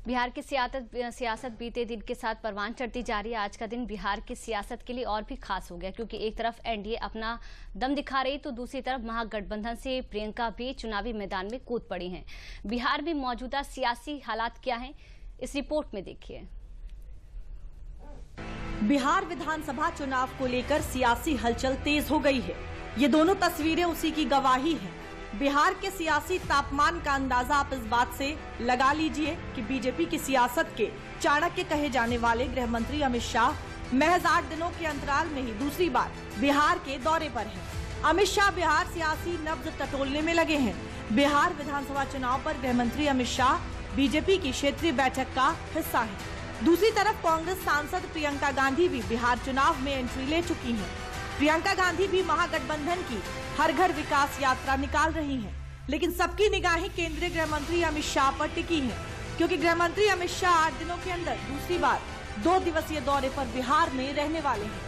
बिहार की सियासत बीते दिन के साथ परवान चढ़ती जा रही है। आज का दिन बिहार की सियासत के लिए और भी खास हो गया, क्योंकि एक तरफ एनडीए अपना दम दिखा रही तो दूसरी तरफ महागठबंधन से प्रियंका भी चुनावी मैदान में कूद पड़ी हैं। बिहार में मौजूदा सियासी हालात क्या हैं, इस रिपोर्ट में देखिए। बिहार विधानसभा चुनाव को लेकर सियासी हलचल तेज हो गई है। ये दोनों तस्वीरें उसी की गवाही हैं। बिहार के सियासी तापमान का अंदाजा आप इस बात से लगा लीजिए कि बीजेपी की सियासत के चाणक्य कहे जाने वाले गृह मंत्री अमित शाह महज 8 दिनों के अंतराल में ही दूसरी बार बिहार के दौरे पर हैं। अमित शाह बिहार सियासी नब्ज टटोलने में लगे हैं। बिहार विधानसभा चुनाव पर गृह मंत्री अमित शाह बीजेपी की क्षेत्रीय बैठक का हिस्सा है। दूसरी तरफ कांग्रेस सांसद प्रियंका गांधी भी बिहार चुनाव में एंट्री ले चुकी हैं। प्रियंका गांधी भी महागठबंधन की हर घर विकास यात्रा निकाल रही हैं। लेकिन सबकी निगाहें केंद्रीय गृह मंत्री अमित शाह पर टिकी हैं, क्योंकि गृह मंत्री अमित शाह 8 दिनों के अंदर दूसरी बार 2 दिवसीय दौरे पर बिहार में रहने वाले हैं।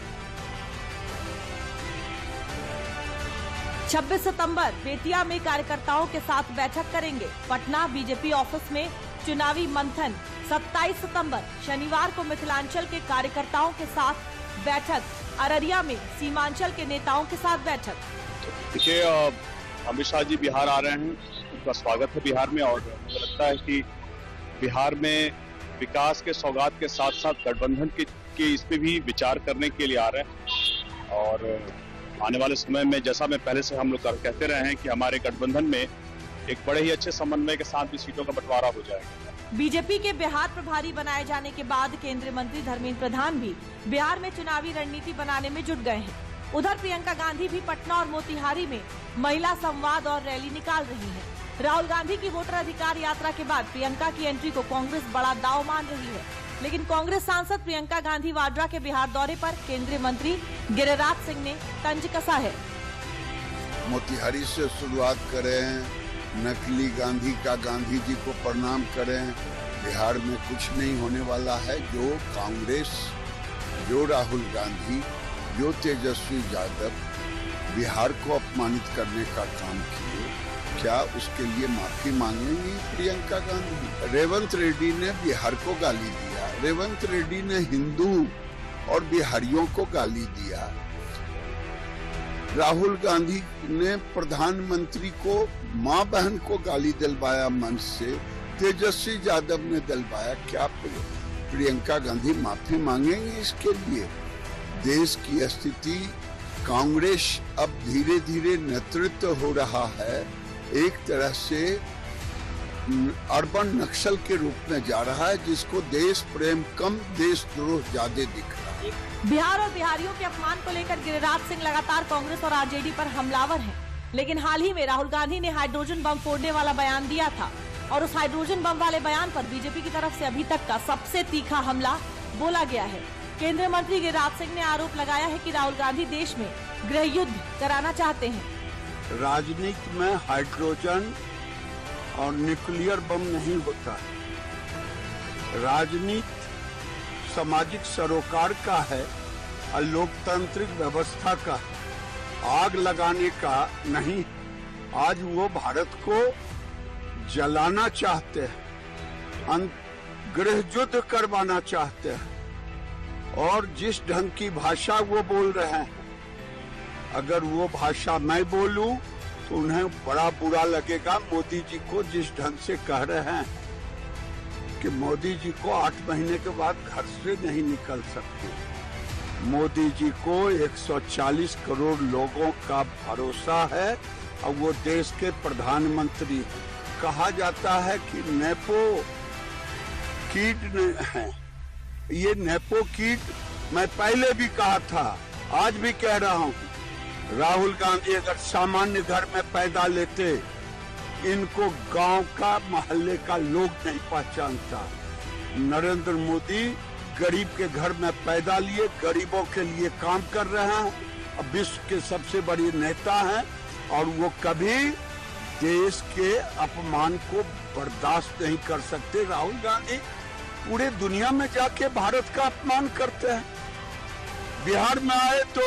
26 सितंबर बेतिया में कार्यकर्ताओं के साथ बैठक करेंगे। पटना बीजेपी ऑफिस में चुनावी मंथन। 27 सितंबर शनिवार को मिथिलांचल के कार्यकर्ताओं के साथ बैठक। अररिया में सीमांचल के नेताओं के साथ बैठक। देखिए, अमित शाह जी बिहार आ रहे हैं, उनका स्वागत है बिहार में। और मुझे लगता है कि बिहार में विकास के सौगात के साथ साथ गठबंधन के इस पे भी विचार करने के लिए आ रहे हैं। और आने वाले समय में, जैसा मैं पहले से हम लोग कहते रहे हैं कि हमारे गठबंधन में एक बड़े ही अच्छे समन्वय के साथ भी सीटों का बंटवारा हो जाएगा। बीजेपी के बिहार प्रभारी बनाए जाने के बाद केंद्रीय मंत्री धर्मेंद्र प्रधान भी बिहार में चुनावी रणनीति बनाने में जुट गए हैं। उधर प्रियंका गांधी भी पटना और मोतिहारी में महिला संवाद और रैली निकाल रही हैं। राहुल गांधी की वोटर अधिकार यात्रा के बाद प्रियंका की एंट्री को कांग्रेस बड़ा दांव मान रही है। लेकिन कांग्रेस सांसद प्रियंका गांधी वाड्रा के बिहार दौरे पर केंद्रीय मंत्री गिरिराज सिंह ने तंज कसा है। मोतिहारी से शुरुआत करें, नकली गांधी का गांधी जी को प्रणाम करें। बिहार में कुछ नहीं होने वाला है। जो कांग्रेस, जो राहुल गांधी, जो तेजस्वी यादव बिहार को अपमानित करने का काम किए, क्या उसके लिए माफी मांगेंगी प्रियंका गांधी? रेवंत रेड्डी ने बिहार को गाली दिया। रेवंत रेड्डी ने हिंदू और बिहारियों को गाली दिया। राहुल गांधी ने प्रधानमंत्री को, मां बहन को गाली दिलवाया मंच से। तेजस्वी यादव ने दिलवाया। क्या प्रियंका गांधी माफी मांगेंगे इसके लिए? देश की स्थिति, कांग्रेस अब धीरे धीरे नेतृत्व हो रहा है, एक तरह से अर्बन नक्सल के रूप में जा रहा है, जिसको देश प्रेम कम देशद्रोह ज्यादा दिख रहा है। बिहार और बिहारियों के अपमान को लेकर गिरिराज सिंह लगातार कांग्रेस और आरजेडी पर हमलावर हैं। लेकिन हाल ही में राहुल गांधी ने हाइड्रोजन बम फोड़ने वाला बयान दिया था, और उस हाइड्रोजन बम वाले बयान पर बीजेपी की तरफ से अभी तक का सबसे तीखा हमला बोला गया है। केंद्रीय मंत्री गिरिराज सिंह ने आरोप लगाया है कि राहुल गांधी देश में गृह युद्ध कराना चाहते हैं। राजनीति में हाइड्रोजन और न्यूक्लियर बम नहीं होता है। राजनीति सामाजिक सरोकार का है और लोकतांत्रिक व्यवस्था का है, आग लगाने का नहीं। आज वो भारत को जलाना चाहते हैं, गृह युद्ध करवाना चाहते हैं। और जिस ढंग की भाषा वो बोल रहे हैं, अगर वो भाषा मैं बोलूं तो उन्हें बड़ा बुरा लगेगा। मोदी जी को जिस ढंग से कह रहे हैं कि मोदी जी को 8 महीने के बाद घर से नहीं निकल सकते। मोदी जी को 140 करोड़ लोगों का भरोसा है और वो देश के प्रधानमंत्री। कहा जाता है कि नेपो कीट है। ये नेपो कीट मैं पहले भी कहा था, आज भी कह रहा हूँ। राहुल गांधी अगर सामान्य घर में पैदा लेते, इनको गांव का, मोहल्ले का लोग नहीं पहचानता। नरेंद्र मोदी गरीब के घर में पैदा लिए, गरीबों के लिए काम कर रहे हैं, अब विश्व के सबसे बड़े नेता हैं। और वो कभी देश के अपमान को बर्दाश्त नहीं कर सकते। राहुल गांधी पूरे दुनिया में जाके भारत का अपमान करते हैं। बिहार में आए तो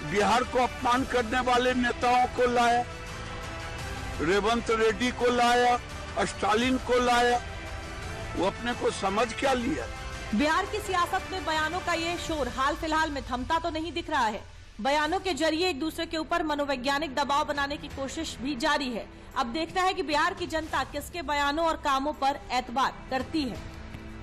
बिहार को अपमान करने वाले नेताओं को लाया, रेवंत रेड्डी को लाया, स्टालिन को लाया। वो अपने को समझ क्या लिया। बिहार की सियासत में बयानों का ये शोर हाल फिलहाल में थमता तो नहीं दिख रहा है। बयानों के जरिए एक दूसरे के ऊपर मनोवैज्ञानिक दबाव बनाने की कोशिश भी जारी है। अब देखना है कि बिहार की जनता किसके बयानों और कामों पर एतबार करती है।